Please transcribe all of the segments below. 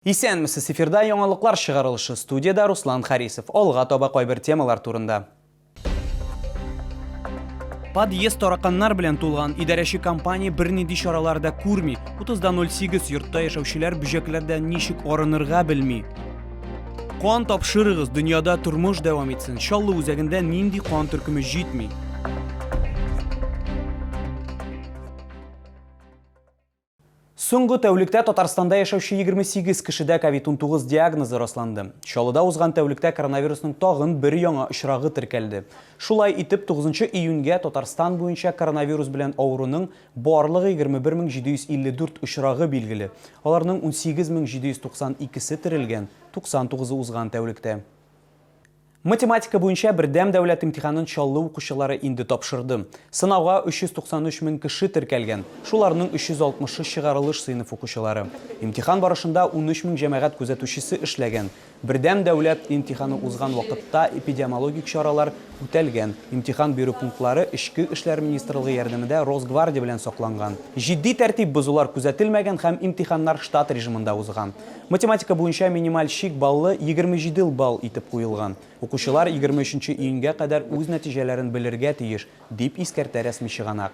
Исәнмесез, эфирда яңалыклар чыгарылышы, студияда Руслан Харисов. Алга таба кайбер темалар турында. Подъезд тараканнар белән тулган идарәче компания бернинди чараларда күрми. 30.08 йортта яшәүчеләр бөҗәкләрдән ничек арынырга белми. Кан тапшырыгыз, дөньяда тормыш дәвам итсен. Чаллы үзәгендә нинди кан төркеме җитми. Соңгы тәүлектә Татарстанда яшәүче 28 кешедә COVID-19 диагнозы расланды. Чаллыда узган тәүлектә коронавирусның тагын бер яңа очрагы теркәлде. Шулай итеп 9 июньгә Татарстан буенча коронавирус белән авыруның барлыгы 21754 очрагы билгеле. Аларның 18792-се терелгән, 99-ы узган тәүлектә. Математика буенча бердәм дәүләт имтиханын Чаллы укучылары инде тапшырды. Сынауга 393 мең кеше теркәлгән. Шуларның 360-ы чыгарылыш сыйныф укучылары. Имтихан барышында 13 мең җәмәгать күзәтүчесе эшләгән. Бердәм дәүләт имтиханы узган вакытта эпидемиологик чаралар үтәлгән. Имтихан бирү пунктлары Эчке эшләр министрлыгы ярдәмендә Росгвардия белән сакланган. Җитди тәртип бозулар күзәтелмәгән һәм имтиханнар штат режимында узган. Математика буенча минималь шик баллы 27 балл итеп куелган. Укучылар 23 июньгә кадәр үз нәтиҗәләрен белергә тиеш, дип искәртә рәсми чыганак.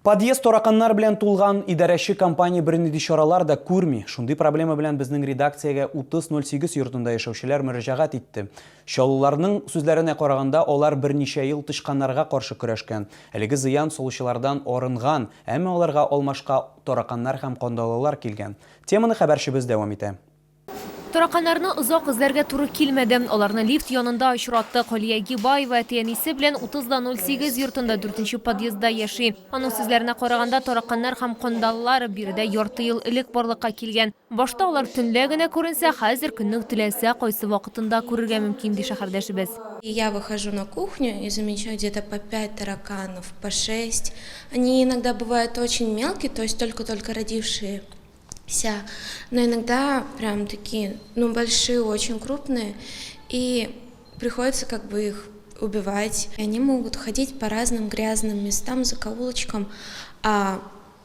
Подъезд тараканнар белән тулган идарәче компания бернинди чаралар да күрми. Шундый проблема белән безнең редакциягә 30.08 йортында яшәүчеләр мөрәҗәгать итте. Чаллыларның сүзләренә караганда, алар берничә ел тычканнарга каршы көрәшкән. Әлеге зыян солучылардан арынган, әмма аларга алмашка тараканнар һәм кандалалар килгән. Теманы хәбәрчебез дәвам итә. Тараканнарны озак эзләргә туры килмәде. Аларны лифт янында очратты. Калия Гибаева әтиәнисе белән 30.08 йортында 4-нче подъездда яши. Аның сүзләренә караганда, тараканнар һәм кандаллар биредә ярты ел элек барлыкка килгән. Башта алар төнлә генә күренсә, хәзер көннең теләсә кайсы вакытында күрергә мөмкин, ди шәһәрдәшебез. Я выхожу на кухню и замечаю где-то по 5 тараканов, по 6. Они иногда бывают очень мелкие, то есть только-только родившие. Но иногда прям такие, большие, очень крупные, и приходится как бы их убивать. И они могут ходить по разным грязным местам, закоулочкам, а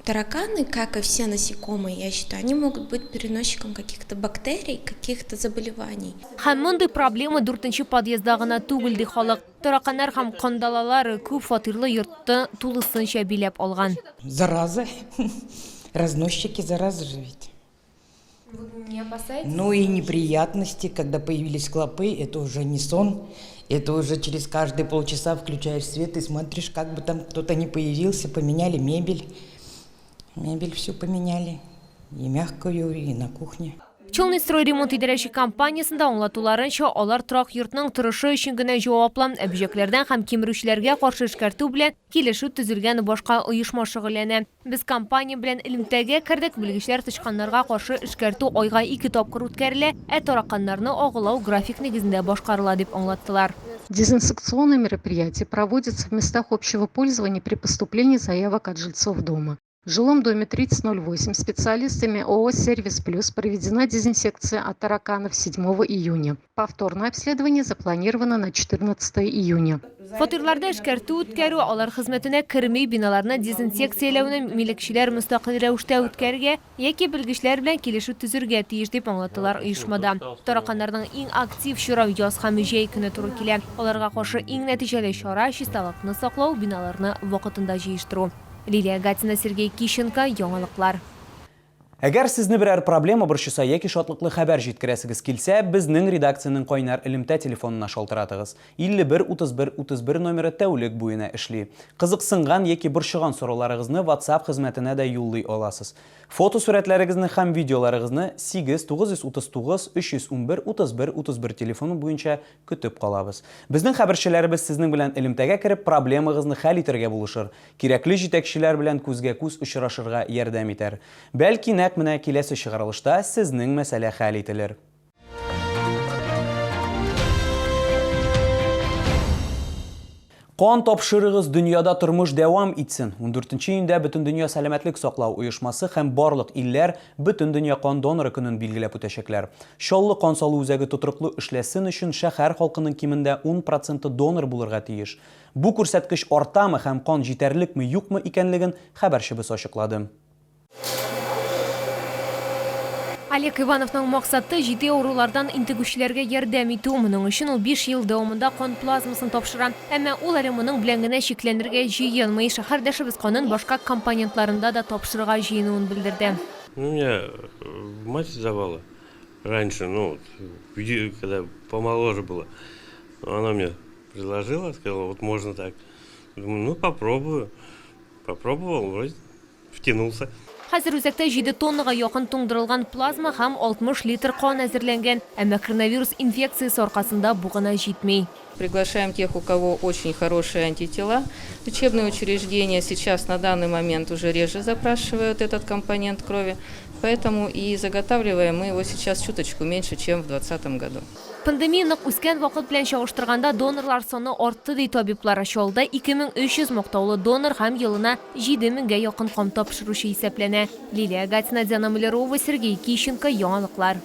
тараканы, как и все насекомые, я считаю, они могут быть переносчиком каких-то бактерий, каких-то заболеваний. Һәм мондый проблема 4-нче подъездда гына түгел, ди халык. Тараканнар һәм кандалалар күп фатирлы йортты тулысынча биләп алган. Зараза. Разносчики заразы же ведь. Вы не опасаетесь? Ну и неприятности, когда появились клопы, это уже не сон. Это уже через каждые полчаса включаешь свет и смотришь, как бы там кто-то не появился. Поменяли мебель. Мебель все поменяли. И мягкую, и на кухне. Челны ремонт идарәче компаниясында аңлатуларынча, алар торак йортның торышы өчен генә җаваплы, бөҗәкләрдән һәм кимерүчеләргә каршы эшкәртү белән килешү төзелгән башка оешма шөгыльләнә. Без компания белән элемтәгә кердек, белгечләр тычканнарга каршы эшкәртү айга 2 тапкыр үткәрелә, тараканнарны агылау график нигезендә башкарыла, дип аңлаттылар. Дезинфекционные мероприятия проводятся в местах общего пользования при поступлении заявок от жильцов дома. В жилом доме 3008 специалистами ООО «Сервис Плюс» проведена дезинфекция от тараканов 7 июня. Повторное обследование запланировано на 14 июня. Фатирларда эшкәртү үткәрү, алар хезмәтенә керми биналарны дезинфекцияләүне милекчеләр мөстәкыйль рәвештә үткәргә яки белгечләр белән килешү төзергә тиеш, дип аңлаттылар оешмада. Тараканнарның иң актив чоры яз һәм җәй көне туры килә. Аларга каршы иң нәтиҗәле чара чисталыкны саклау, биналарны вакытында җыештыру. Лилия Гатина, Сергей Кищенко, Яналыклар. Әгәр сезне берәр проблема борчыса яки шатлыклы хәбәр җиткерәсегез килсә, безнең редакциянең кайнар элемтә телефонына шалтыратыгыз. 51-31-31 номеры тәүлек буена эшли. Кызыксынган яки борчыган сорауларыгызны WhatsApp хезмәтенә дә юллый аласыз. Фото сурәтләрегезне һәм видеоларыгызны 8-939-311-31-31 телефоны буенча көтеп калабыз. Безнең хәбәрчеләребез сезнең белән элемтәгә кереп проблемагызны хәл итәргә булышыр. Кирәкле җитәкчеләр белән күзгә-күз очрашырга ярдәм итәр. Бәлки нәкъ менә киләсе чыгарылышта сезнең мәсьәлә хәл ителер. Кан тапшырыгыз, дөньяда тормыш дәвам итсен. 14 июньдә бөтен дөнья сәламәтлек саклау оешмасы һәм барлык илләр бөтен дөнья кан доноры көнен билгеләп үтәчәкләр. Чаллы кан салу үзәге тотрыклы эшләсен өчен шәһәр халкының кимендә 10% донор булырга тиеш. Бу күрсәткеч артамы һәм кан җитәрлекме, юкмы икәнлеген хәбәрчебез ачыклады. Олег Ивановның мақсаты җитди аурулардан интегүчеләргә ярдәм итү. Моның өчен ул 5 ел дәвамында кан плазмасын тапшыра. Әмма ул әле моның белән генә шикләнергә җыенмый. Шәһәрдәшебез канын башка компонентларында да тапшырырга җыенуын белдерде. Меня мать давала раньше, когда помоложе было. Она мне предложила, сказала, вот можно так. Думаю, попробую. Попробовал, вроде втянулся. Хәзер үзәктә 7 тоннага якын туңдырылган плазма һәм 60 литр кан әзерләнгән. Әмма коронавирус инфекциясе аркасында бу гына җитми. Приглашаем тех, у кого очень хорошие антитела. Учебные учреждения сейчас на данный момент уже реже запрашивают этот компонент крови, поэтому и заготавливаем мы его сейчас чуточку меньше, чем в 2020 году. Пандемияның үскән вакыт белән чагыштырганда донорлар саны артты ди табиблар. Чаллыда 2300 мактаулы донор һәм елына 7000гә якын кан тапшыручы исәпләнә. Лилия Гатина, Сергей Кищенко, Яналыклар.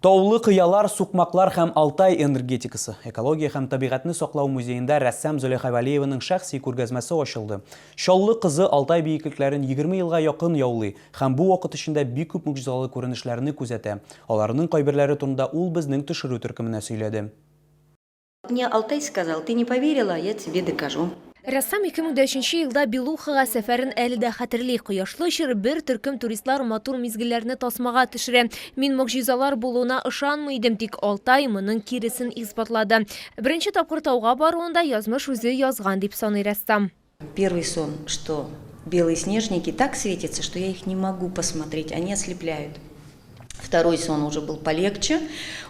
Таулы кыялар, сукмаклар һәм Алтай энергетикасы. Экология һәм табигатьне саклау музеенда рәссам Зөләйха Валиеваның шәхси күргәзмәсе ачылды. Чаллы кызы Алтай биеклекләрен 20 елга якын яулый һәм бу вакыт эчендә бик күп мөгҗизалы күренешләрне күзәтә. Аларның кайберләре турында ул безнең төшерү төркеменә сөйләде. Мне Алтай сказал, ты не поверила, я тебе докажу. Рәссам 2003 елда Белухага сәфәрен әле дә хәтерли. Кояшлы чир бер төркем туристлар матур мизгелләрне тасмага төшерә. Мин мөгҗизалар булуына ышанмый идем, тик Алтай моның киресен исбатлады. Беренче тапкыр тауга баруында язмыш үзе язган дип саный рәссам. Первый сон, что белые снежники так светятся, что я их не могу посмотреть, они ослепляют. Второй сон уже был полегче,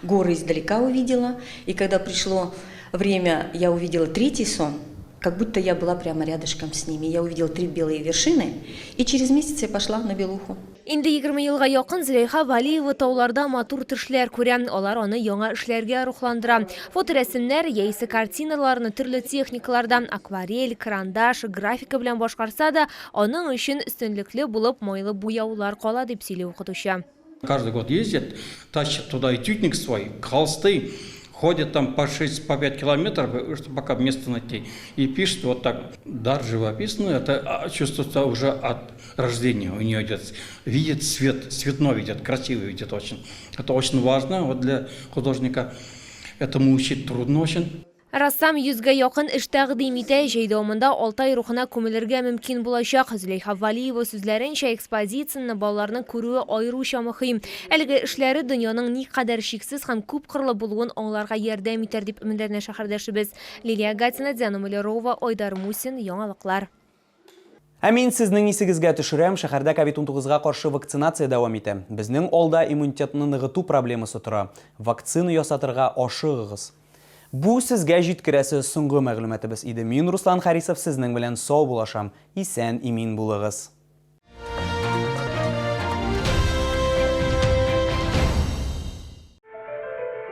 горы издалека увидела. И когда пришло время, я увидела третий сон, как будто я была прямо рядышком с ними. Я увидела 3 белые вершины, и через месяц я пошла на Белуху. Инде 20 елга якын Зөләйха Валиева тауларда матур төшләр күрә. Алар аны яңа эшләргә рухландыра. Фоторәсемнәр яисә картиналарны төрле техникалардан акварель, карандаш, графика белән башкарса да, аның өчен өстенлекле булып майлы буяулар кала дип сөйли укытучы. Каждый год ездят, тащат туда этюдник свой, холсты, ходят там по 6-5 километров, чтобы пока место найти. И пишут вот так. Дар живописный, это чувствуется уже от рождения у нее идет. Видит цвет, цветной видит, красивый видит очень. Это очень важно вот для художника. Этому учить трудно очень. Рассам 100-га якын эш тәкъдим итә. Җәйдәвамында Алтай рухына күмелергә мөмкин булачак. Зөләйха Валиева сүзләренчә, экспозицияне балаларның күрүе аеруча мөһим. Әлеге эшләре дөньяның никадәр шиксез һәм күп кырлы булуын аңларга ярдәм итәр дип өметләнә шәһәрдәшебез. Лилия Гатина, Айдар Мусин, Яналыклар. Мин сезнең исегезгә төшерәм, шәһәрдә COVID-19-га каршы вакцинация дәвам итә. Безнең алда иммунитетны ныгыту проблемасы тора. Вакцина ясатырга ашыгыгыз. Бу сезгә җиткерәсе соңгы мәгълүматыбыз иде. Мин Руслан Харисов сезнең белән сау булашам. Исән имин булыгыз.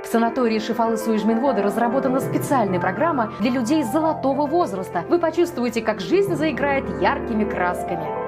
В санатории Шифалы-Суижминводы разработана специальная программа для людей золотого возраста. Вы почувствуете, как жизнь заиграет яркими красками.